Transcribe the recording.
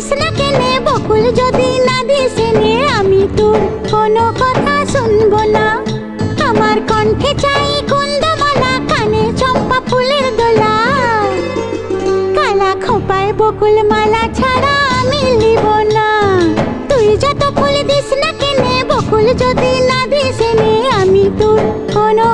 This না কেনে, বকুল যদি না দিস এনে, আমি তোর কোনো কথা শুনবো না। আমার কণ্ঠে চাই কুন্দমালা, কানে চম্পা ফুলের দোলা। কালা খোপায় বকুল মালা ছাড়া আমি লিব না। তুই যত ফুল দিস না কেনে, বকুল যদি না দিস এনে, আমি তোর কোনো